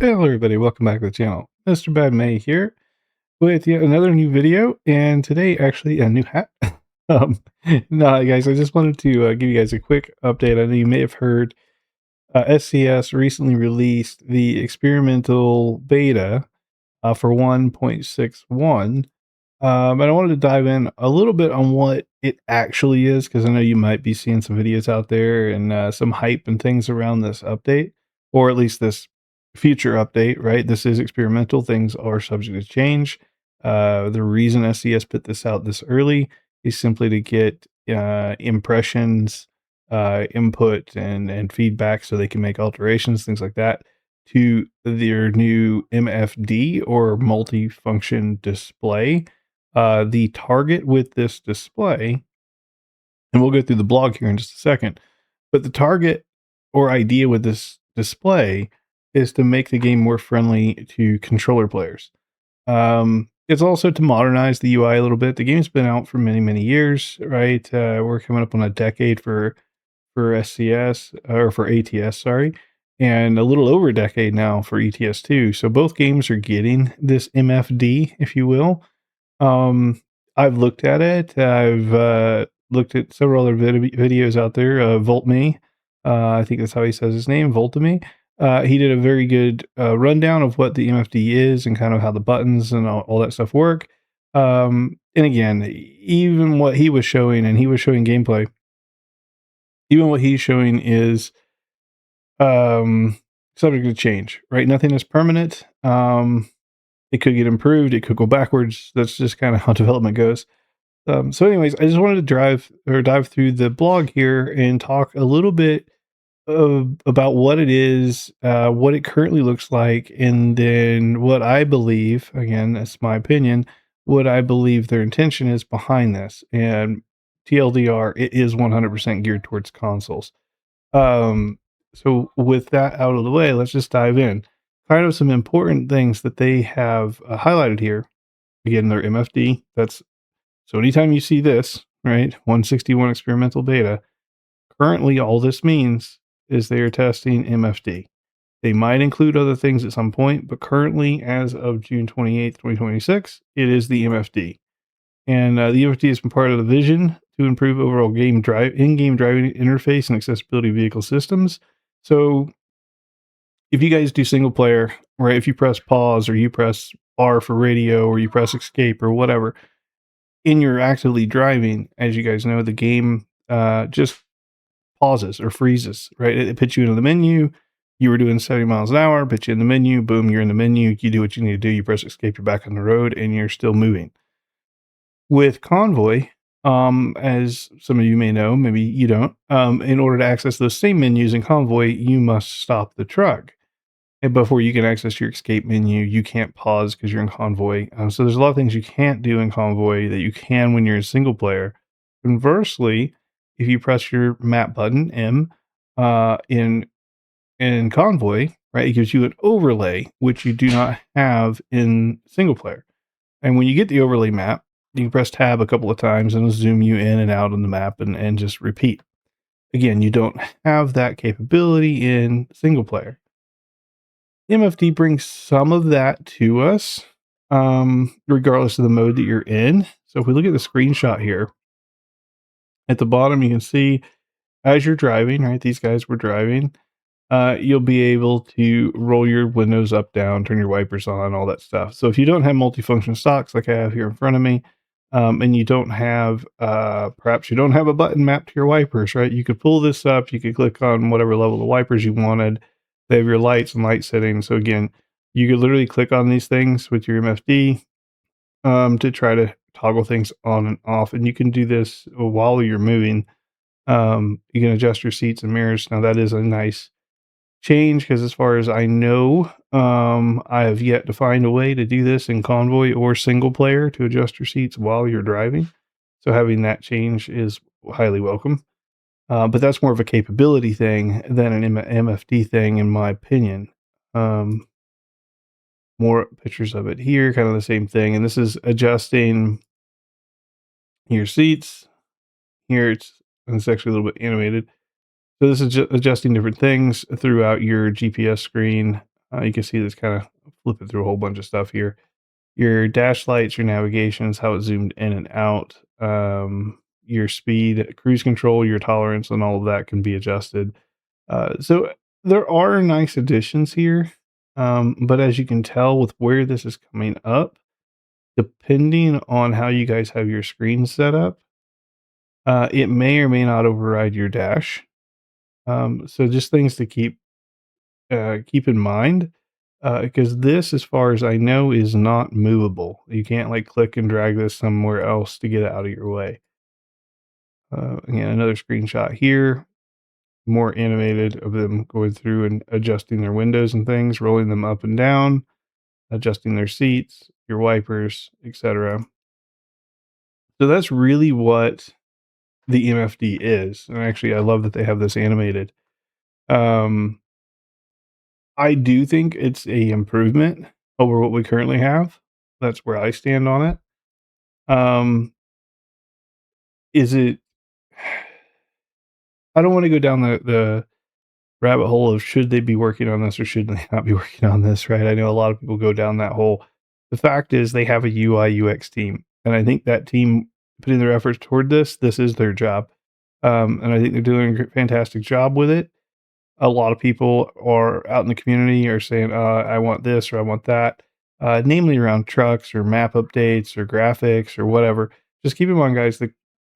Hello everybody, welcome back to the channel. Mr. BadMae here with yet another new video, and today actually a new hat. um, no, guys, I just wanted to give you guys a quick update. I know you may have heard SCS recently released the experimental beta for 1.61. And I wanted to dive in a little bit on what it actually is, because I know you might be seeing some videos out there and some hype and things around this update, or at least this future update, right? This is experimental. Things are subject to change. The reason SCS put this out this early is simply to get impressions, input, and feedback so they can make alterations, things like that, to their new MFD or multifunction display. The target with this display, and we'll go through the blog here in just a second, but the target or idea with this display is to make the game more friendly to controller players. It's also to modernize the UI a little bit. The game's been out for many, many years, right? We're coming up on a decade for SCS or for ATS, sorry, and a little over a decade now for ETS2. So both games are getting this MFD, if you will. I've looked at it. I've looked at several other videos out there. VoltMe, I think that's how he says his name, VoltMe. He did a very good rundown of what the MFD is and kind of how the buttons and all that stuff work. And again, even what he was showing, and he was showing gameplay, even what he's showing is subject to change, right? Nothing is permanent. It could get improved. It could go backwards. That's just kind of how development goes. So anyways, I just wanted to dive through the blog here and talk a little bit about what it is, what it currently looks like, and then what I believe, again, that's my opinion, what I believe their intention is behind this. And TLDR, it is 100% geared towards consoles. Um, so with that out of the way, let's just dive in. Kind of some important things that they have highlighted here. Again, their MFD. That's so anytime you see this, right, 161 experimental beta, currently all this means is they are testing MFD. They might include other things at some point, but currently, as of June 28th, 2026, it is the MFD. And the MFD has been part of the vision to improve overall in-game driving interface and accessibility of vehicle systems. So if you guys do single player, right, if you press pause or you press R for radio or you press escape or whatever, and you're actively driving, as you guys know, the game just pauses or freezes, right? It puts you into the menu. You were doing 70 miles an hour, put you in the menu, boom, you're in the menu. You do what you need to do. You press escape, you're back on the road, and you're still moving. With Convoy, as some of you may know, maybe you don't, in order to access those same menus in Convoy, you must stop the truck. And before you can access your escape menu, you can't pause because you're in Convoy. So there's a lot of things you can't do in Convoy that you can when you're a single player. Conversely, if you press your map button M in Convoy, right, it gives you an overlay which you do not have in single player. And when you get the overlay map, you can press tab a couple of times and it'll zoom you in and out on the map and just repeat. Again, you don't have that capability in single player. MFD brings some of that to us, regardless of the mode that you're in. So if we look at the screenshot here, at the bottom, you can see as you're driving, right? These guys were driving. You'll be able to roll your windows up, down, turn your wipers on, all that stuff. So if you don't have multifunction stocks like I have here in front of me, and you don't have, perhaps you don't have a button mapped to your wipers, right? You could pull this up. You could click on whatever level of wipers you wanted. They have your lights and light settings. So again, you could literally click on these things with your MFD to try to toggle things on and off. And you can do this while you're moving. You can adjust your seats and mirrors. Now that is a nice change because as far as I know, I have yet to find a way to do this in Convoy or single player to adjust your seats while you're driving. So having that change is highly welcome. But that's more of a capability thing than an MFD thing, in my opinion. Um, More pictures of it here, kind of the same thing. And this is adjusting your seats. Here it's actually a little bit animated. So this is adjusting different things throughout your GPS screen. You can see this kind of flipping through a whole bunch of stuff here. Your dash lights, your navigations, how it zoomed in and out, your speed, cruise control, your tolerance, and all of that can be adjusted. So there are nice additions here, but as you can tell with where this is coming up, depending on how you guys have your screen set up, it may or may not override your dash. So just things to keep in mind, because this, as far as I know, is not movable. You can't like click and drag this somewhere else to get it out of your way. Again, another screenshot here, more animated of them going through and adjusting their windows and things, rolling them up and down, adjusting their seats, your wipers, etc. So that's really what the MFD is. And actually, I love that they have this animated. Um, I do think it's a improvement over what we currently have. That's where I stand on it. Um, is it I don't wanna go down the rabbit hole of should they be working on this or should they not be working on this, right? I know a lot of people go down that hole. The fact is they have a UI UX team, and I think that team putting their efforts toward this is their job. And I think they're doing a fantastic job with it. A lot of people are out in the community are saying, I want this or I want that, namely around trucks or map updates or graphics or whatever. Just keep in mind, guys, the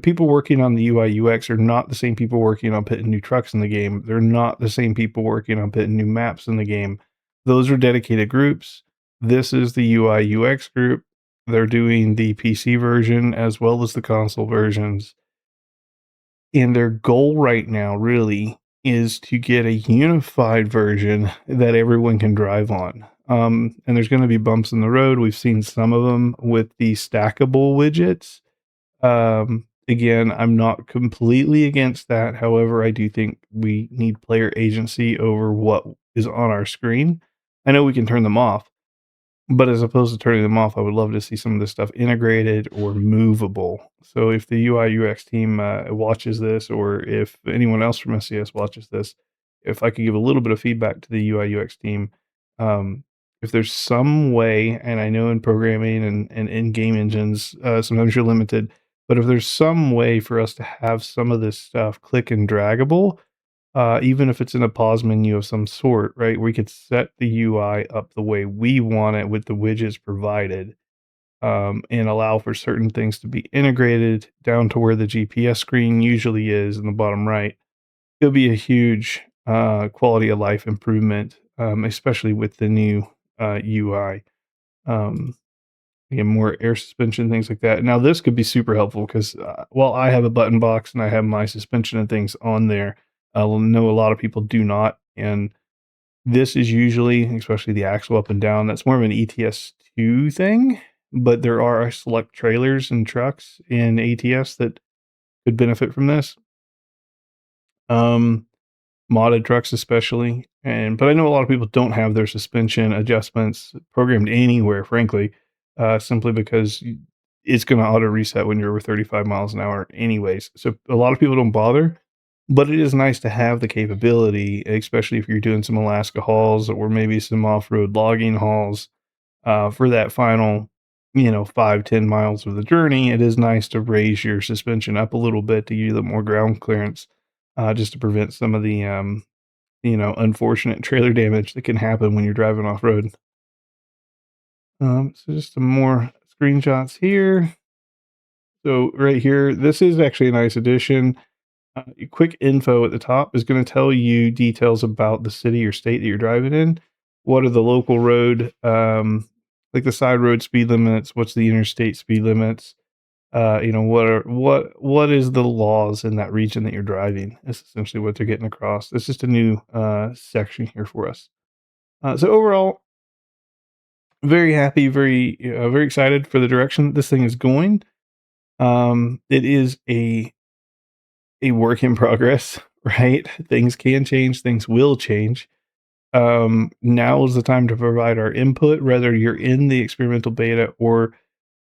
people working on the UI UX are not the same people working on putting new trucks in the game. They're not the same people working on putting new maps in the game. Those are dedicated groups. This is the UI UX group. They're doing the PC version as well as the console versions. And their goal right now really is to get a unified version that everyone can drive on. And there's going to be bumps in the road. We've seen some of them with the stackable widgets. Again, I'm not completely against that. However, I do think we need player agency over what is on our screen. I know we can turn them off, but as opposed to turning them off, I would love to see some of this stuff integrated or movable. So if the UI UX team watches this, or if anyone else from SCS watches this, if I could give a little bit of feedback to the UI UX team, if there's some way, and I know in programming and in game engines, sometimes you're limited, but if there's some way for us to have some of this stuff click and draggable, even if it's in a pause menu of some sort, right? We could set the UI up the way we want it with the widgets provided, and allow for certain things to be integrated down to where the GPS screen usually is in the bottom right. It'll be a huge quality of life improvement, especially with the new UI. Um, Again, more air suspension, things like that. Now, this could be super helpful because, while I have a button box and I have my suspension and things on there, I know a lot of people do not. And this is usually, especially the axle up and down, that's more of an ETS2 thing. But there are select trailers and trucks in ATS that could benefit from this. Um, Modded trucks especially, but I know a lot of people don't have their suspension adjustments programmed anywhere, frankly, simply because it's going to auto reset when you're over 35 miles an hour anyways. So a lot of people don't bother, but it is nice to have the capability, especially if you're doing some Alaska hauls or maybe some off-road logging hauls, for that final, 5-10 miles of the journey. It is nice to raise your suspension up a little bit to give you the more ground clearance, just to prevent some of the unfortunate trailer damage that can happen when you're driving off road. So just some more screenshots here. So right here, this is actually a nice addition. Quick info at the top is going to tell you details about the city or state that you're driving in. What are the local road, like the side road speed limits? What's the interstate speed limits? What is the laws in that region that you're driving? That's essentially what they're getting across. It's just a new section here for us. So overall, very happy, very excited for the direction that this thing is going. It is a work in progress, right? Things can change, things will change. Now is the time to provide our input, whether you're in the experimental beta or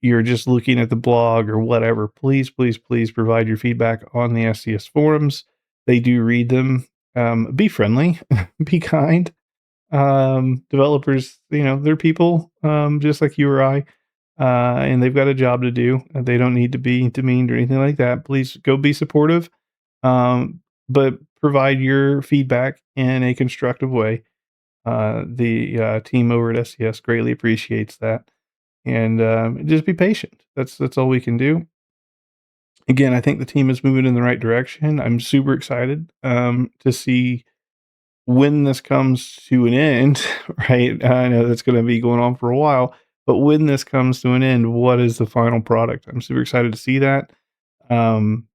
you're just looking at the blog or whatever. Please, please, please provide your feedback on the SCS forums. They do read them. Be friendly, be kind. Developers, they're people, just like you or I, and they've got a job to do. They don't need to be demeaned or anything like that. Please go be supportive, but provide your feedback in a constructive way. The team over at SES greatly appreciates that, and just be patient. That's all we can do. Again, I think the team is moving in the right direction. I'm super excited to see when this comes to an end, right? I know that's going to be going on for a while, but when this comes to an end, what is the final product? I'm super excited to see that. Um,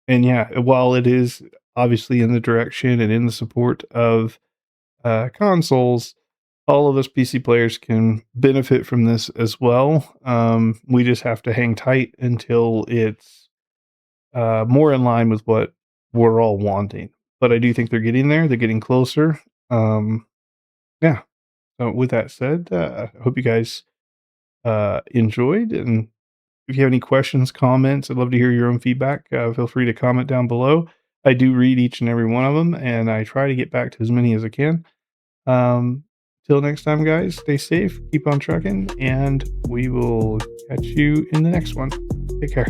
and yeah, while it is obviously in the direction and in the support of consoles, all of us PC players can benefit from this as well. We just have to hang tight until it's more in line with what we're all wanting. But I do think they're getting there. They're getting closer. Yeah. So with that said, I hope you guys enjoyed. And if you have any questions, comments, I'd love to hear your own feedback. Feel free to comment down below. I do read each and every one of them, and I try to get back to as many as I can. Um, Till next time, guys, stay safe, keep on trucking, and we will catch you in the next one. Take care.